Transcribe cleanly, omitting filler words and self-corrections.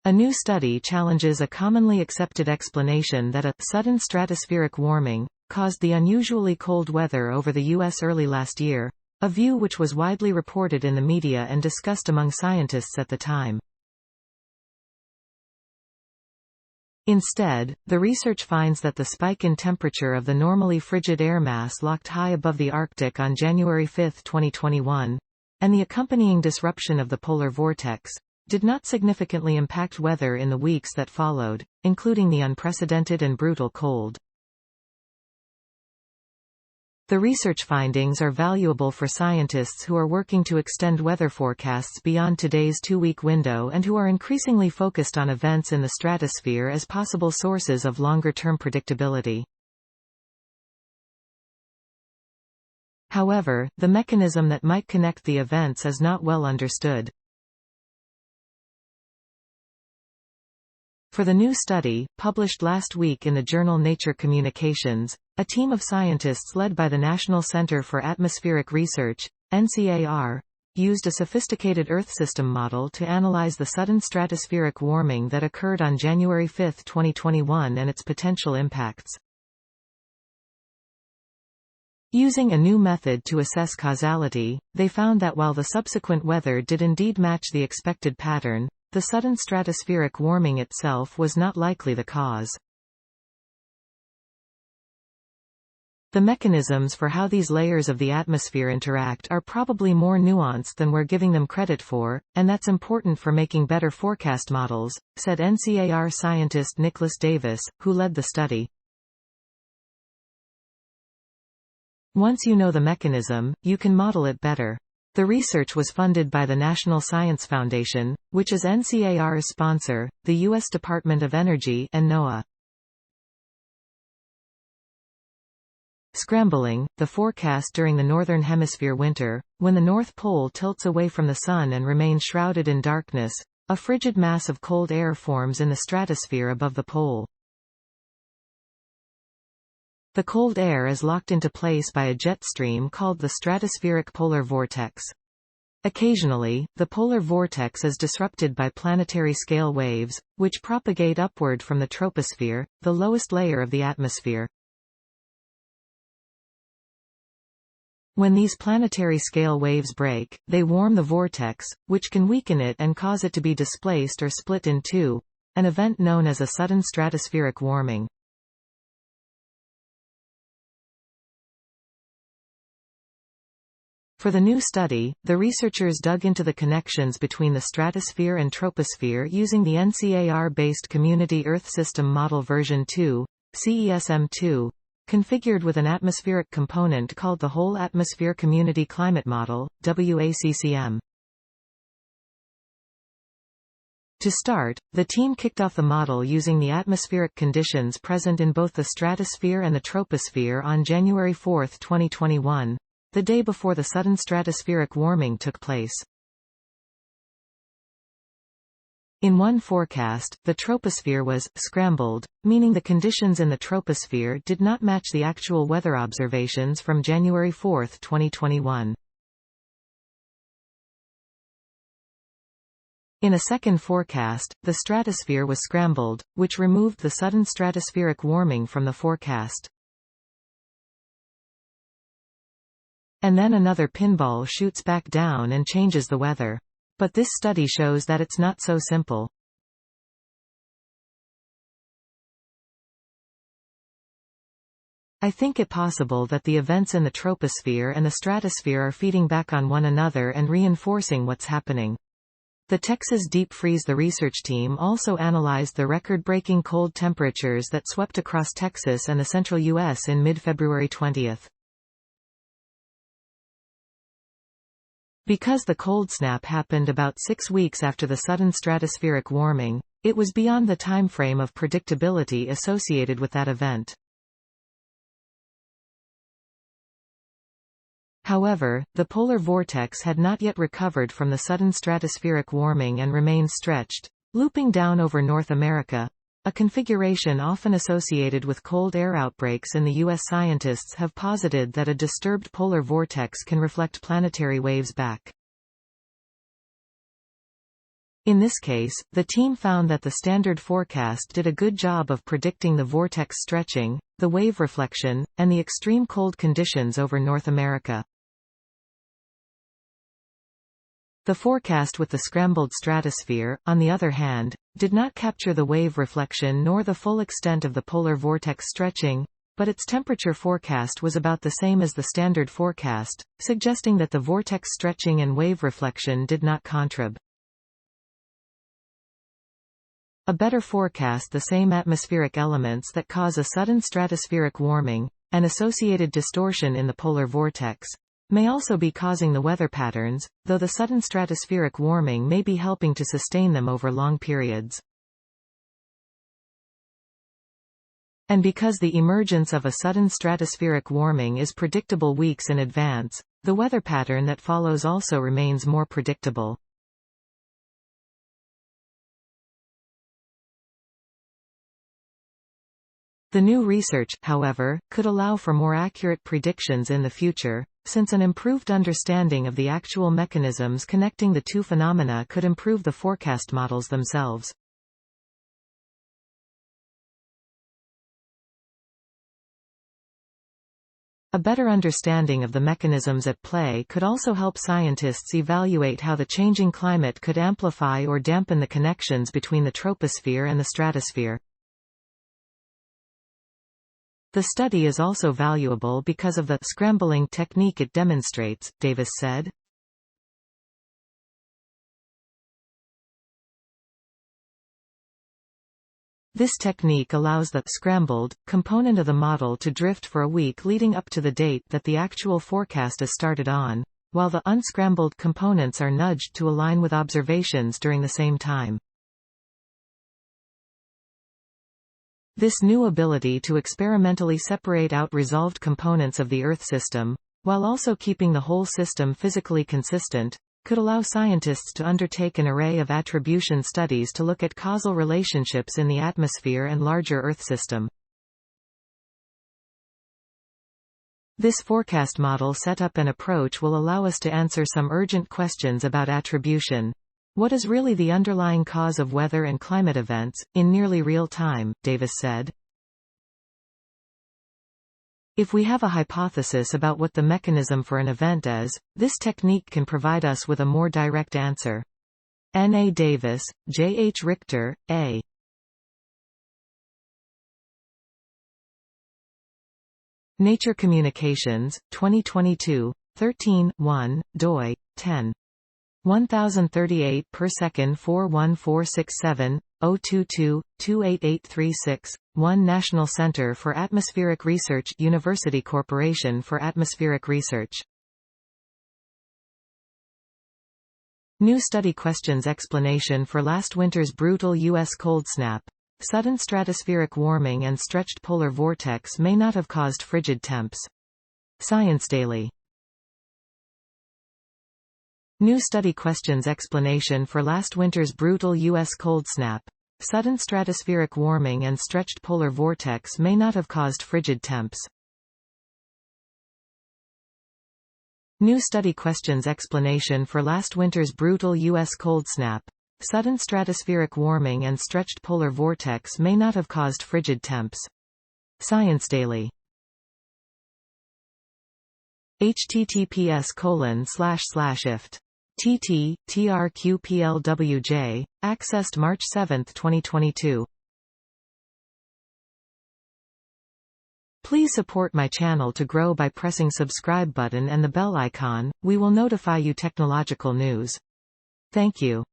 A new study challenges a commonly accepted explanation that a sudden stratospheric warming caused the unusually cold weather over the U.S. early last year, a view which was widely reported in the media and discussed among scientists at the time. Instead, the research finds that the spike in temperature of the normally frigid air mass locked high above the Arctic on January 5, 2021, and the accompanying disruption of the polar vortex, did not significantly impact weather in the weeks that followed, including the unprecedented and brutal cold. The research findings are valuable for scientists who are working to extend weather forecasts beyond today's 2-week window and who are increasingly focused on events in the stratosphere as possible sources of longer-term predictability. However, the mechanism that might connect the events is not well understood. For the new study, published last week in the journal Nature Communications, a team of scientists led by the National Center for Atmospheric Research, NCAR, used a sophisticated Earth system model to analyze the sudden stratospheric warming that occurred on January 5, 2021 and its potential impacts. Using a new method to assess causality, they found that while the subsequent weather did indeed match the expected pattern, the sudden stratospheric warming itself was not likely the cause. The mechanisms for how these layers of the atmosphere interact are probably more nuanced than we're giving them credit for, and that's important for making better forecast models, said NCAR scientist Nicholas Davis, who led the study. Once you know the mechanism, you can model it better. The research was funded by the National Science Foundation, which is NCAR's sponsor, the U.S. Department of Energy, and NOAA. Scrambling, the forecast during the Northern Hemisphere winter, when the North Pole tilts away from the Sun and remains shrouded in darkness, a frigid mass of cold air forms in the stratosphere above the pole. The cold air is locked into place by a jet stream called the stratospheric polar vortex. Occasionally, the polar vortex is disrupted by planetary scale waves, which propagate upward from the troposphere, the lowest layer of the atmosphere. When these planetary scale waves break, they warm the vortex, which can weaken it and cause it to be displaced or split in two, an event known as a sudden stratospheric warming. For the new study, the researchers dug into the connections between the stratosphere and troposphere using the NCAR-based Community Earth System Model version 2, CESM2, configured with an atmospheric component called the Whole Atmosphere Community Climate Model, WACCM. To start, the team kicked off the model using the atmospheric conditions present in both the stratosphere and the troposphere on January 4, 2021. The day before the sudden stratospheric warming took place. In one forecast, the troposphere was scrambled, meaning the conditions in the troposphere did not match the actual weather observations from January 4, 2021. In a second forecast, the stratosphere was scrambled, which removed the sudden stratospheric warming from the forecast. And then another pinball shoots back down and changes the weather. But this study shows that it's not so simple. I think it possible that the events in the troposphere and the stratosphere are feeding back on one another and reinforcing what's happening. The Texas deep freeze. The research team also analyzed the record-breaking cold temperatures that swept across Texas and the central U.S. in mid-February 20. Because the cold snap happened about 6 weeks after the sudden stratospheric warming, it was beyond the time frame of predictability associated with that event. However, the polar vortex had not yet recovered from the sudden stratospheric warming and remains stretched, looping down over North America, a configuration often associated with cold air outbreaks in the U.S. Scientists have posited that a disturbed polar vortex can reflect planetary waves back. In this case, the team found that the standard forecast did a good job of predicting the vortex stretching, the wave reflection, and the extreme cold conditions over North America. The forecast with the scrambled stratosphere, on the other hand, did not capture the wave reflection nor the full extent of the polar vortex stretching, but its temperature forecast was about the same as the standard forecast, suggesting that the vortex stretching and wave reflection did not contribute. A better forecast the same atmospheric elements that cause a sudden stratospheric warming, and associated distortion in the polar vortex, may also be causing the weather patterns, though the sudden stratospheric warming may be helping to sustain them over long periods. And because the emergence of a sudden stratospheric warming is predictable weeks in advance, the weather pattern that follows also remains more predictable. The new research, however, could allow for more accurate predictions in the future, since an improved understanding of the actual mechanisms connecting the two phenomena could improve the forecast models themselves. A better understanding of the mechanisms at play could also help scientists evaluate how the changing climate could amplify or dampen the connections between the troposphere and the stratosphere. The study is also valuable because of the scrambling technique it demonstrates, Davis said. This technique allows the scrambled component of the model to drift for a week leading up to the date that the actual forecast is started on, while the unscrambled components are nudged to align with observations during the same time. This new ability to experimentally separate out resolved components of the Earth system, while also keeping the whole system physically consistent, could allow scientists to undertake an array of attribution studies to look at causal relationships in the atmosphere and larger Earth system. This forecast model setup and approach will allow us to answer some urgent questions about attribution. What is really the underlying cause of weather and climate events, in nearly real time, Davis said. If we have a hypothesis about what the mechanism for an event is, this technique can provide us with a more direct answer. N. A. Davis, J. H. Richter, A. Nature Communications, 2022, 13, 1, doi, 10. 1038 per second 41467, 022, 28836, 1 National Center for Atmospheric Research University Corporation for Atmospheric Research. New study questions explanation for last winter's brutal U.S. cold snap. Sudden stratospheric warming and stretched polar vortex may not have caused frigid temps. Science Daily. New study questions explanation for last winter's brutal U.S. cold snap. Sudden stratospheric warming and stretched polar vortex may not have caused frigid temps. New study questions explanation for last winter's brutal U.S. cold snap. Sudden stratospheric warming and stretched polar vortex may not have caused frigid temps. Science Daily. https://ift. TT, TRQPLWJ, accessed March 7, 2022. Please support my channel to grow by pressing subscribe button and the bell icon. We will notify you technological news. Thank you.